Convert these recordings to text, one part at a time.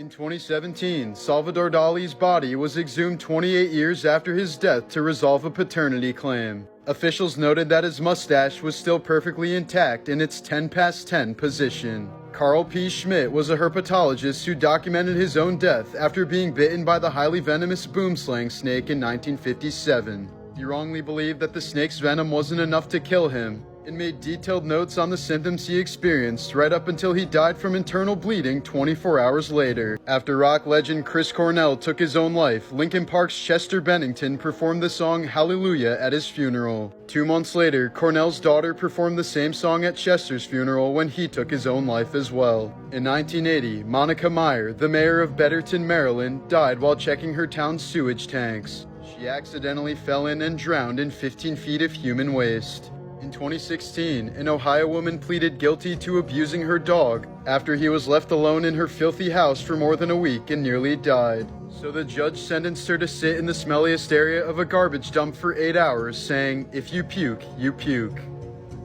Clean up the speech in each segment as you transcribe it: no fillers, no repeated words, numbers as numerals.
In 2017, Salvador Dali's body was exhumed 28 years after his death to resolve a paternity claim. Officials noted that his mustache was still perfectly intact in its 10 past 10 position. Carl P. Schmidt was a herpetologist who documented his own death after being bitten by the highly venomous boomslang snake in 1957. He wrongly believed that the snake's venom wasn't enough to kill him, and made detailed notes on the symptoms he experienced right up until he died from internal bleeding 24 hours later. After rock legend Chris Cornell took his own life, Linkin Park's Chester Bennington performed the song Hallelujah at his funeral. 2 months later, Cornell's daughter performed the same song at Chester's funeral when he took his own life as well. In 1980, Monica Meyer, the mayor of Betterton, Maryland, died while checking her town's sewage tanks. She accidentally fell in and drowned in 15 feet of human waste. In 2016, an Ohio woman pleaded guilty to abusing her dog after he was left alone in her filthy house for more than a week and nearly died. So the judge sentenced her to sit in the smelliest area of a garbage dump for 8 hours, saying, "If you puke, you puke."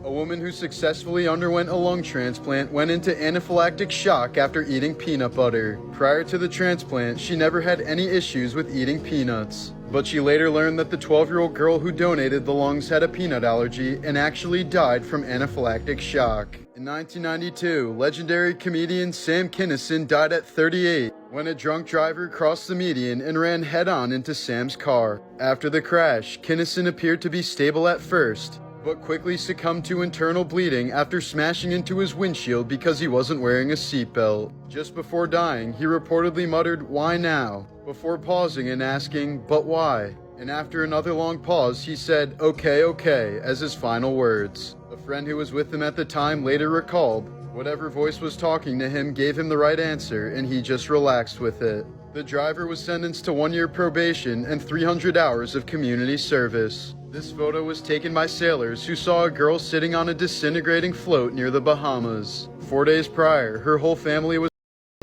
A woman who successfully underwent a lung transplant went into anaphylactic shock after eating peanut butter. Prior to the transplant, she never had any issues with eating peanuts. But she later learned that the 12-year-old girl who donated the lungs had a peanut allergy and actually died from anaphylactic shock. In 1992, legendary comedian Sam Kinison died at 38 when a drunk driver crossed the median and ran head-on into Sam's car. After the crash, Kinison appeared to be stable at first, but quickly succumbed to internal bleeding after smashing into his windshield because he wasn't wearing a seatbelt. Just before dying, he reportedly muttered, "Why now?" before pausing and asking, "But why?" And after another long pause, he said, "Okay, okay," as his final words. A friend who was with him at the time later recalled, whatever voice was talking to him gave him the right answer, and he just relaxed with it. The driver was sentenced to 1-year probation and 300 hours of community service. This photo was taken by sailors who saw a girl sitting on a disintegrating float near the Bahamas. 4 days prior, her whole family was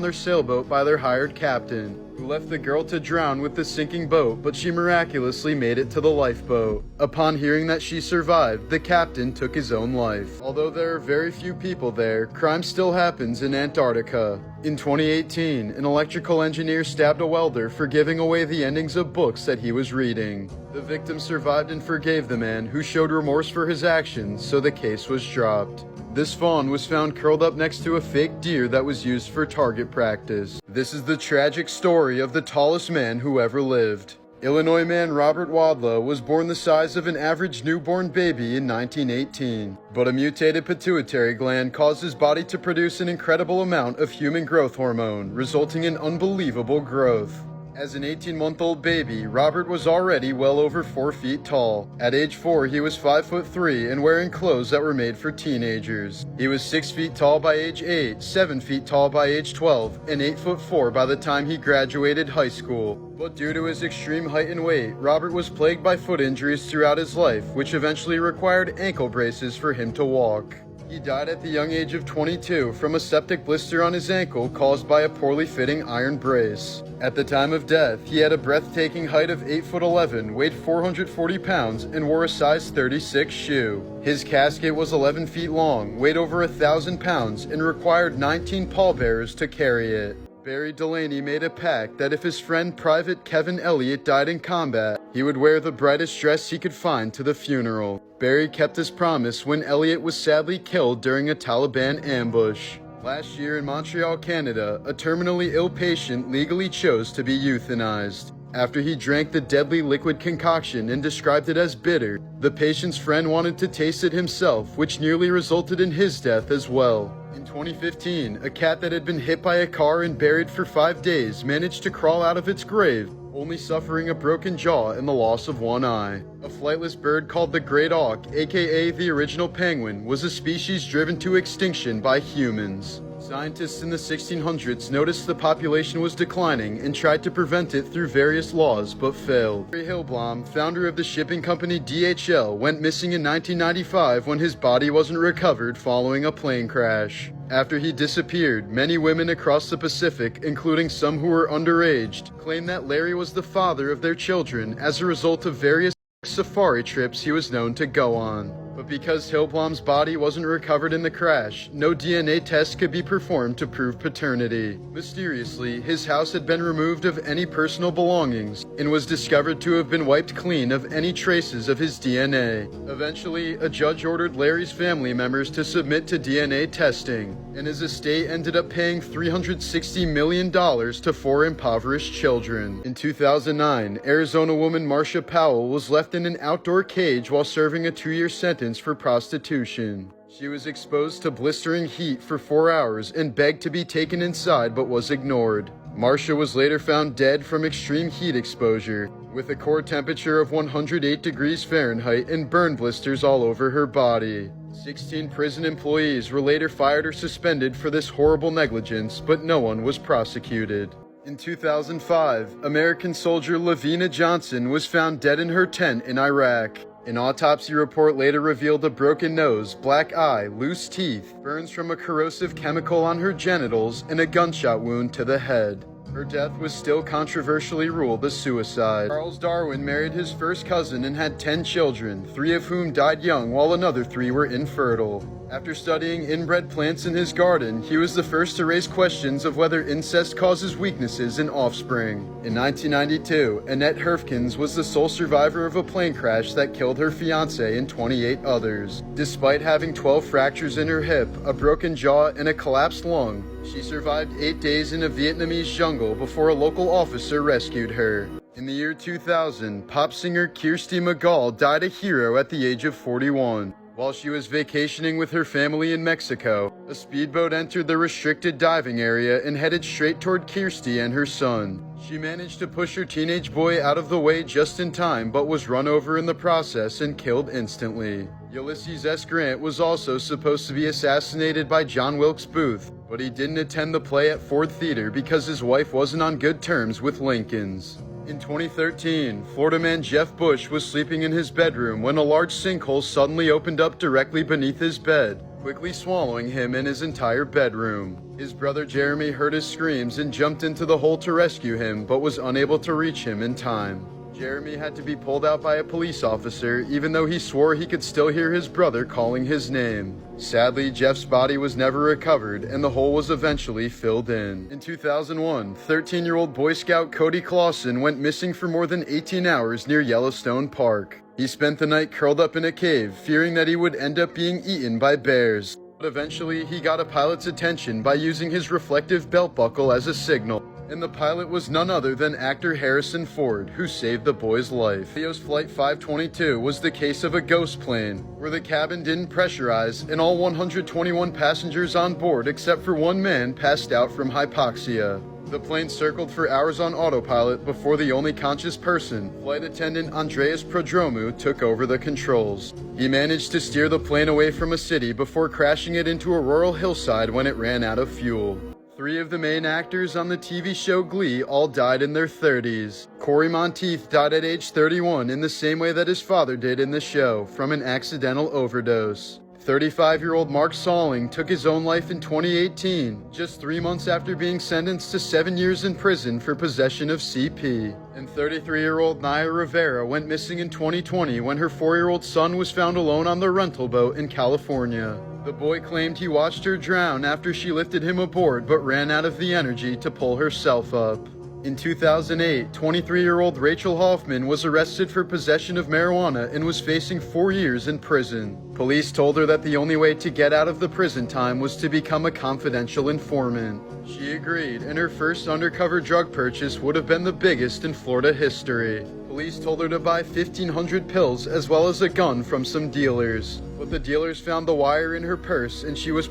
on their sailboat by their hired captain, who left the girl to drown with the sinking boat, but she miraculously made it to the lifeboat. Upon hearing that she survived, the captain took his own life. Although there are very few people there, crime still happens in Antarctica. In 2018, an electrical engineer stabbed a welder for giving away the endings of books that he was reading. The victim survived and forgave the man, who showed remorse for his actions, so the case was dropped. This fawn was found curled up next to a fake deer that was used for target practice. This is the tragic story of the tallest man who ever lived. Illinois man Robert Wadlow was born the size of an average newborn baby in 1918, but a mutated pituitary gland caused his body to produce an incredible amount of human growth hormone, resulting in unbelievable growth. As an 18-month-old baby, Robert was already well over 4 feet tall. At age 4, he was 5'3" and wearing clothes that were made for teenagers. He was 6 feet tall by age 8, 7 feet tall by age 12, and 8'4" by the time he graduated high school. But due to his extreme height and weight, Robert was plagued by foot injuries throughout his life, which eventually required ankle braces for him to walk. He died at the young age of 22 from a septic blister on his ankle caused by a poorly fitting iron brace. At the time of death, he had a breathtaking height of 8'11", weighed 440 pounds, and wore a size 36 shoe. His casket was 11 feet long, weighed over 1,000 pounds, and required 19 pallbearers to carry it. Barry Delaney made a pact that if his friend Private Kevin Elliott died in combat, he would wear the brightest dress he could find to the funeral. Barry kept his promise when Elliott was sadly killed during a Taliban ambush. Last year in Montreal, Canada, a terminally ill patient legally chose to be euthanized. After he drank the deadly liquid concoction and described it as bitter, the patient's friend wanted to taste it himself, which nearly resulted in his death as well. In 2015, a cat that had been hit by a car and buried for 5 days managed to crawl out of its grave, only suffering a broken jaw and the loss of one eye. A flightless bird called the great auk, aka the original penguin, was a species driven to extinction by humans. Scientists in the 1600s noticed the population was declining and tried to prevent it through various laws, but failed. Harry Hillblom, founder of the shipping company DHL, went missing in 1995 when his body wasn't recovered following a plane crash. After he disappeared, many women across the Pacific, including some who were underaged, claimed that Larry was the father of their children as a result of various safari trips he was known to go on. But because Hilplom's body wasn't recovered in the crash, no DNA test could be performed to prove paternity. Mysteriously, his house had been removed of any personal belongings and was discovered to have been wiped clean of any traces of his DNA. Eventually, a judge ordered Larry's family members to submit to DNA testing, and his estate ended up paying $360 million to 4 impoverished children. In 2009, Arizona woman Marcia Powell was left in an outdoor cage while serving a 2-year sentence for prostitution. She was exposed to blistering heat for 4 hours and begged to be taken inside but was ignored. Marcia was later found dead from extreme heat exposure, with a core temperature of 108 degrees Fahrenheit and burn blisters all over her body. 16 prison employees were later fired or suspended for this horrible negligence, but no one was prosecuted. In 2005, American soldier Lavina Johnson was found dead in her tent in Iraq. An autopsy report later revealed a broken nose, black eye, loose teeth, burns from a corrosive chemical on her genitals, and a gunshot wound to the head. Her death was still controversially ruled a suicide. Charles Darwin married his first cousin and had 10 children, 3 of whom died young while another 3 were infertile. After studying inbred plants in his garden, he was the first to raise questions of whether incest causes weaknesses in offspring. In 1992, Annette Herfkens was the sole survivor of a plane crash that killed her fiancé and 28 others. Despite having 12 fractures in her hip, a broken jaw, and a collapsed lung, she survived 8 days in a Vietnamese jungle before a local officer rescued her. In the year 2000, pop singer Kirsty MacColl died a hero at the age of 41. While she was vacationing with her family in Mexico, a speedboat entered the restricted diving area and headed straight toward Kirsty and her son. She managed to push her teenage boy out of the way just in time, but was run over in the process and killed instantly. Ulysses S. Grant was also supposed to be assassinated by John Wilkes Booth, but he didn't attend the play at Ford Theater because his wife wasn't on good terms with Lincoln's. In 2013, Florida man Jeff Bush was sleeping in his bedroom when a large sinkhole suddenly opened up directly beneath his bed, quickly swallowing him and his entire bedroom. His brother Jeremy heard his screams and jumped into the hole to rescue him, but was unable to reach him in time. Jeremy had to be pulled out by a police officer, even though he swore he could still hear his brother calling his name. Sadly, Jeff's body was never recovered, and the hole was eventually filled in. In 2001, 13-year-old Boy Scout Cody Clausen went missing for more than 18 hours near Yellowstone Park. He spent the night curled up in a cave, fearing that he would end up being eaten by bears. But eventually, he got a pilot's attention by using his reflective belt buckle as a signal. And the pilot was none other than actor Harrison Ford, who saved the boy's life. Leo's Flight 522 was the case of a ghost plane, where the cabin didn't pressurize and all 121 passengers on board except for one man passed out from hypoxia. The plane circled for hours on autopilot before the only conscious person, flight attendant Andreas Prodromou, took over the controls. He managed to steer the plane away from a city before crashing it into a rural hillside when it ran out of fuel. 3 of the main actors on the TV show Glee all died in their 30s. Corey Monteith died at age 31 in the same way that his father did in the show, from an accidental overdose. 35-year-old Mark Salling took his own life in 2018, just 3 months after being sentenced to 7 years in prison for possession of CP. And 33-year-old Naya Rivera went missing in 2020 when her 4-year-old son was found alone on the rental boat in California. The boy claimed he watched her drown after she lifted him aboard but ran out of the energy to pull herself up. In 2008, 23-year-old Rachel Hoffman was arrested for possession of marijuana and was facing 4 years in prison. Police told her that the only way to get out of the prison time was to become a confidential informant. She agreed, and her first undercover drug purchase would have been the biggest in Florida history. Police told her to buy 1,500 pills as well as a gun from some dealers. But the dealers found the wire in her purse and she was